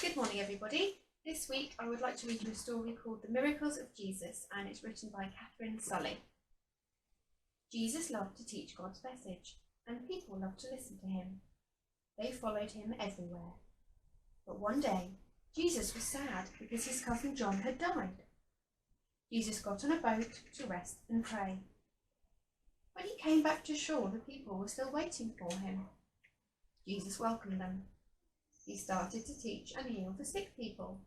Good morning, everybody. This week I would like to read you a story called The Miracles of Jesus, and it's written by Catherine Sully. Jesus loved to teach God's message, and people loved to listen to him. They followed him everywhere. But one day, Jesus was sad because his cousin John had died. Jesus got on a boat to rest and pray. When he came back to shore, the people were still waiting for him. Jesus welcomed them. He started to teach and heal the sick people.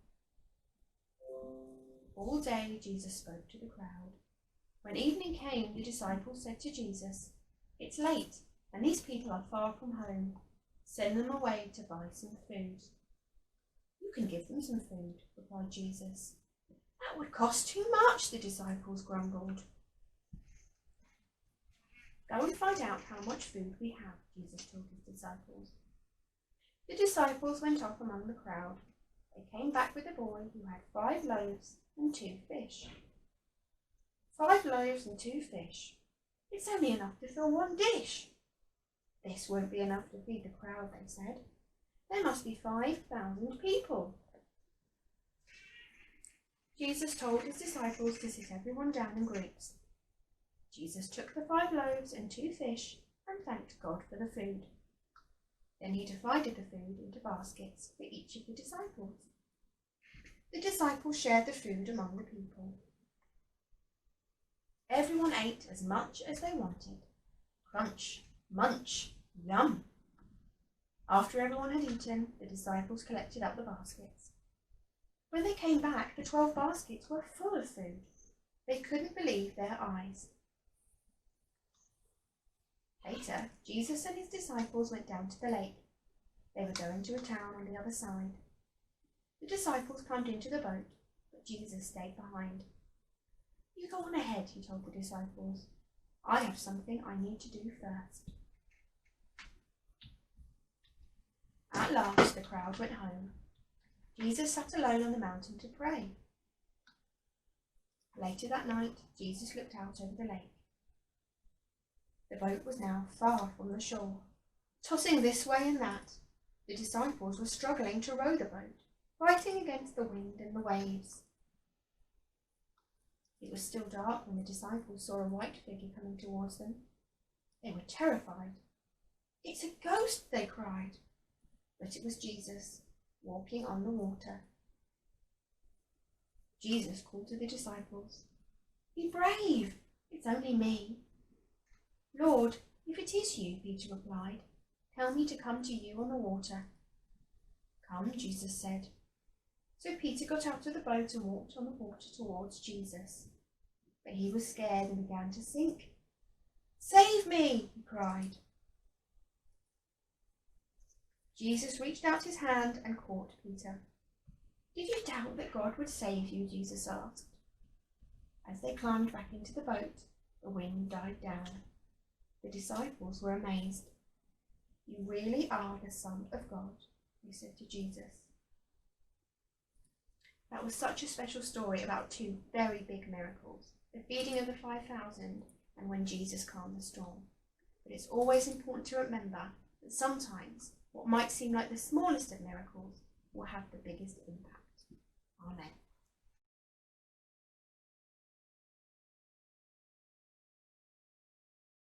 All day Jesus spoke to the crowd. When evening came, the disciples said to Jesus, "It's late, and these people are far from home. Send them away to buy some food." "You can give them some food," replied Jesus. "That would cost too much," the disciples grumbled. "Go and find out how much food we have," Jesus told his disciples. The disciples went off among the crowd. They came back with a boy who had 5 loaves and 2 fish. 5 loaves and 2 fish. It's only enough to fill 1 dish. This won't be enough to feed the crowd, they said. There must be 5,000 people. Jesus told his disciples to sit everyone down in groups. Jesus took the 5 loaves and 2 fish and thanked God for the food. Then he divided the food into baskets for each of the disciples. The disciples shared the food among the people. Everyone ate as much as they wanted. Crunch, munch, yum. After everyone had eaten, the disciples collected up the baskets. When they came back, the 12 baskets were full of food. They couldn't believe their eyes. Later, Jesus and his disciples went down to the lake. They were going to a town on the other side. The disciples climbed into the boat, but Jesus stayed behind. "You go on ahead," he told the disciples. "I have something I need to do first." At last, the crowd went home. Jesus sat alone on the mountain to pray. Later that night, Jesus looked out over the lake. The boat was now far from the shore, tossing this way and that. The disciples were struggling to row the boat, fighting against the wind and the waves. It was still dark when the disciples saw a white figure coming towards them. They were terrified. "It's a ghost," they cried. But it was Jesus, walking on the water. Jesus called to the disciples, "Be brave, it's only me." "Lord, if it is you," Peter replied, "tell me to come to you on the water." "Come," Jesus said. So Peter got out of the boat and walked on the water towards Jesus. But he was scared and began to sink. "Save me!" he cried. Jesus reached out his hand and caught Peter. "Did you doubt that God would save you?" Jesus asked. As they climbed back into the boat, the wind died down. The disciples were amazed. "You really are the Son of God," they said to Jesus. That was such a special story about 2 very big miracles, the feeding of the 5,000 and when Jesus calmed the storm. But it's always important to remember that sometimes what might seem like the smallest of miracles will have the biggest impact. Amen.